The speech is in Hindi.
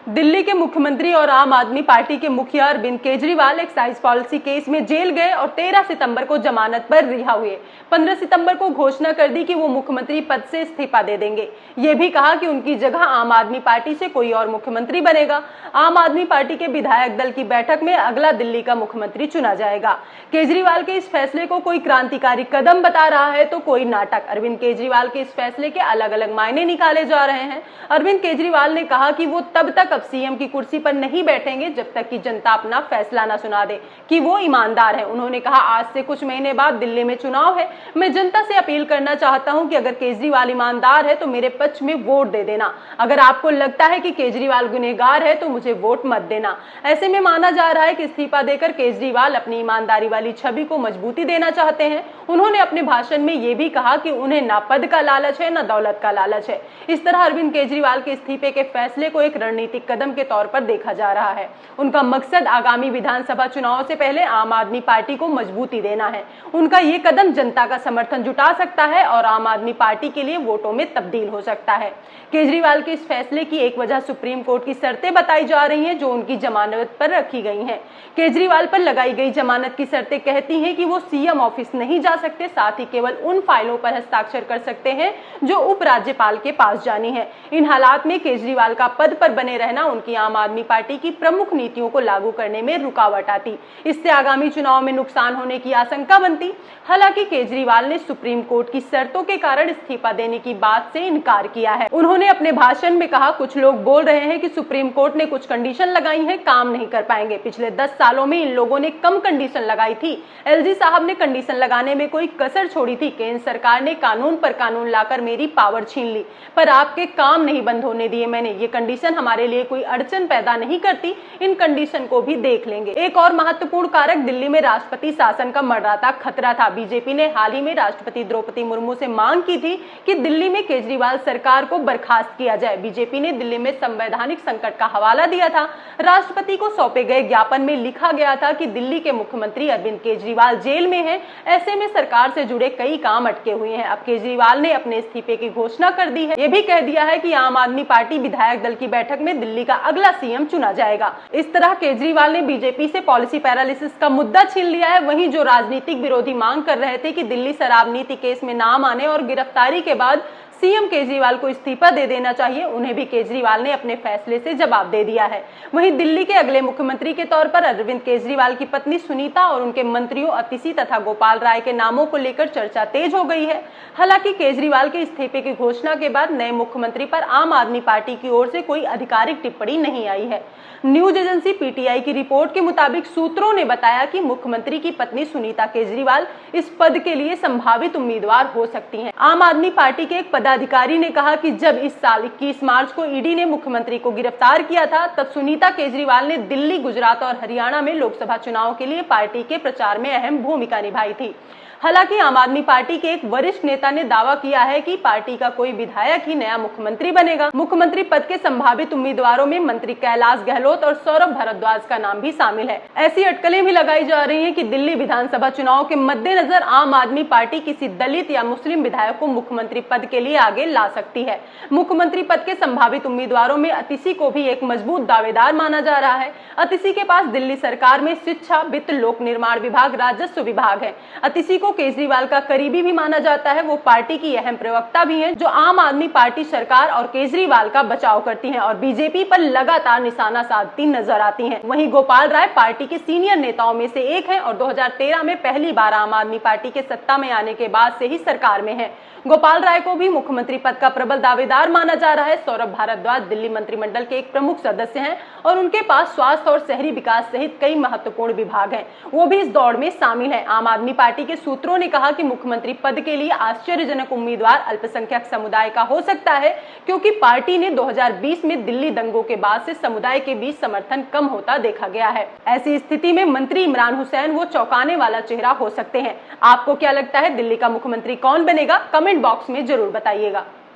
दिल्ली के मुख्यमंत्री और आम आदमी पार्टी के मुखिया Arvind Kejriwal excise policy case में जेल गए और 13 सितंबर को जमानत पर रिहा हुए। 15 सितंबर को घोषणा कर दी कि वो मुख्यमंत्री पद से इस्तीफा दे देंगे। ये भी कहा कि उनकी जगह आम आदमी पार्टी से कोई और मुख्यमंत्री बनेगा। आम आदमी पार्टी के विधायक दल की बैठक में अगला दिल्ली का मुख्यमंत्री चुना जाएगा। केजरीवाल के इस फैसले को कोई क्रांतिकारी कदम बता रहा है तो कोई नाटक। अरविंद केजरीवाल के इस फैसले के अलग अलग मायने निकाले जा रहे हैं। अरविंद केजरीवाल ने कहा कि वो तब तक अब सीएम की कुर्सी पर नहीं बैठेंगे जब तक कि जनता अपना फैसला न सुना दे कि वो ईमानदार है। उन्होंने कहा, आज से कुछ महीने बाद दिल्ली में चुनाव है। मैं जनता से अपील करना चाहता हूं कि अगर केजरीवाल ईमानदार है तो मेरे पक्ष में वोट दे देना। अगर आपको लगता है कि केजरीवाल गुनहगार है तो मुझे वोट मत देना। ऐसे में माना जा रहा है कि इस्तीफा देकर केजरीवाल अपनी ईमानदारी वाली छवि को मजबूती देना चाहते हैं। उन्होंने अपने भाषण में यह भी कहा कि उन्हें न पद का लालच है न दौलत का लालच है। इस तरह अरविंद केजरीवाल के इस्तीफे के फैसले को एक रणनीतिक कदम के तौर पर देखा जा रहा है। उनका मकसद आगामी विधानसभा चुनाव से पहले आम आदमी पार्टी को मजबूती देना है। उनका ये कदम जनता का समर्थन जुटा सकता है और आम आदमी पार्टी के लिए वोटों में तब्दील हो सकता है। केजरीवाल के इस फैसले की एक वजह सुप्रीम कोर्ट की शर्तें बताई जा रही हैं जो उनकी जमानत पर रखी गई हैं। केजरीवाल पर लगाई गई जमानत की शर्तें कहती हैं कि वो सीएम ऑफिस नहीं जा सकते, साथ ही केवल उन फाइलों पर हस्ताक्षर कर सकते हैं जो उपराज्यपाल के पास जानी है। इन हालात में केजरीवाल का पद पर बने रहना उनकी आम आदमी पार्टी की प्रमुख नीतियों को लागू करने में रुकावट आती। इससे आगामी चुनाव में नुकसान होने की आशंका बनती। हालांकि केजरीवाल ने सुप्रीम कोर्ट की शर्तों के कारण इस्तीफा देने की बात से इनकार किया है। उन्होंने अपने भाषण में कहा, कुछ लोग बोल रहे हैं कि सुप्रीम कोर्ट ने कुछ कंडीशन लगाई है, काम नहीं कर पाएंगे। पिछले 10 सालों में इन लोगों ने कम कंडीशन लगाई थी। एलजी साहब ने कंडीशन लगाने में कोई कसर छोड़ी थी। केंद्र सरकार ने कानून पर कानून लाकर मेरी पावर छीन ली, पर आपके काम नहीं बंद होने दिए मैंने। ये कंडीशन हमारे लिए कोई अड़चन पैदा नहीं करती। इन कंडीशन को भी देख लेंगे। एक और महत्वपूर्ण कारक, दिल्ली में राष्ट्रपति शासन का मंडराता खतरा था। बीजेपी ने हाल ही में राष्ट्रपति द्रौपदी मुर्मू से मांग की थी कि दिल्ली में केजरीवाल सरकार को बर्खास्त किया जाए। बीजेपी ने दिल्ली में संवैधानिक संकट का हवाला दिया था। राष्ट्रपति को सौंपे गए ज्ञापन में लिखा गया था कि दिल्ली के मुख्यमंत्री अरविंद केजरीवाल जेल में हैं। ऐसे में सरकार से जुड़े कई काम अटके हुए हैं। अब केजरीवाल ने अपने इस्तीफे की घोषणा कर दी है। ये भी कह दिया है कि आम आदमी पार्टी विधायक दल की बैठक में दिल्ली का अगला सीएम चुना जाएगा। इस तरह केजरीवाल ने बीजेपी से पॉलिसी पैरालिसिस का मुद्दा छीन लिया है। वहीं जो राजनीतिक विरोधी मांग कर रहे थे कि दिल्ली शराब नीति केस में नाम आने और गिरफ्तारी के बाद सीएम केजरीवाल को इस्तीफा दे देना चाहिए, उन्हें भी केजरीवाल ने अपने फैसले से जवाब दे दिया है। वहीं दिल्ली के अगले मुख्यमंत्री के तौर पर अरविंद केजरीवाल की पत्नी सुनीता और उनके मंत्रियों अतिशी तथा गोपाल राय के नामों को लेकर चर्चा तेज हो गई है। हालांकि केजरीवाल के इस्तीफे की घोषणा के बाद नए मुख्यमंत्री पर आम आदमी पार्टी की ओर से कोई आधिकारिक टिप्पणी नहीं आई है। न्यूज एजेंसी पीटीआई की रिपोर्ट के मुताबिक सूत्रों ने बताया कि मुख्यमंत्री की पत्नी सुनीता केजरीवाल इस पद के लिए संभावित उम्मीदवार हो सकती हैं। आम आदमी पार्टी के एक पदाधिकारी ने कहा कि जब इस साल 21 मार्च को ईडी ने मुख्यमंत्री को गिरफ्तार किया था, तब सुनीता केजरीवाल ने दिल्ली, गुजरात और हरियाणा में लोकसभा चुनाव के लिए पार्टी के प्रचार में अहम भूमिका निभाई थी। हालांकि आम आदमी पार्टी के एक वरिष्ठ नेता ने दावा किया है कि पार्टी का कोई विधायक ही नया मुख्यमंत्री बनेगा। मुख्यमंत्री पद के संभावित उम्मीदवारों में मंत्री कैलाश गहलोत और सौरभ भारद्वाज का नाम भी शामिल है। ऐसी अटकलें भी लगाई जा रही हैं कि दिल्ली विधानसभा चुनाव के मद्देनजर आम आदमी पार्टी किसी दलित या मुस्लिम विधायक को मुख्यमंत्री पद के लिए आगे ला सकती है। मुख्यमंत्री पद के संभावित उम्मीदवारों में अतिशी को भी एक मजबूत दावेदार माना जा रहा है। अतिशी के पास दिल्ली सरकार में शिक्षा, वित्त, लोक निर्माण विभाग, राजस्व विभाग है। अतिशी को केजरीवाल का करीबी भी माना जाता है। वो पार्टी की अहम प्रवक्ता भी हैं जो आम आदमी पार्टी सरकार और केजरीवाल का बचाव करती हैं और बीजेपी पर लगातार निशाना साधती नजर आती हैं। वहीं गोपाल राय पार्टी के सीनियर नेताओं में से एक हैं और 2013 में पहली बार आम आदमी पार्टी के सत्ता में आने के बाद से ही सरकार में है। गोपाल राय को भी मुख्यमंत्री पद का प्रबल दावेदार माना जा रहा है। सौरभ भारद्वाज दिल्ली मंत्रिमंडल के एक प्रमुख सदस्य हैं और उनके पास स्वास्थ्य और शहरी विकास सहित कई महत्वपूर्ण विभाग हैं। वो भी इस दौड़ में शामिल हैं। आम आदमी पार्टी के सूत्रों ने कहा कि मुख्यमंत्री पद के लिए आश्चर्यजनक उम्मीदवार अल्पसंख्यक समुदाय का हो सकता है, क्योंकि पार्टी ने 2020 में दिल्ली दंगों के बाद से समुदाय के बीच समर्थन कम होता देखा गया है। ऐसी स्थिति में मंत्री इमरान हुसैन वो चौंकाने वाला चेहरा हो सकते हैं। आपको क्या लगता है, दिल्ली का मुख्यमंत्री कौन बनेगा? कमेंट बॉक्स में जरूर बताइएगा।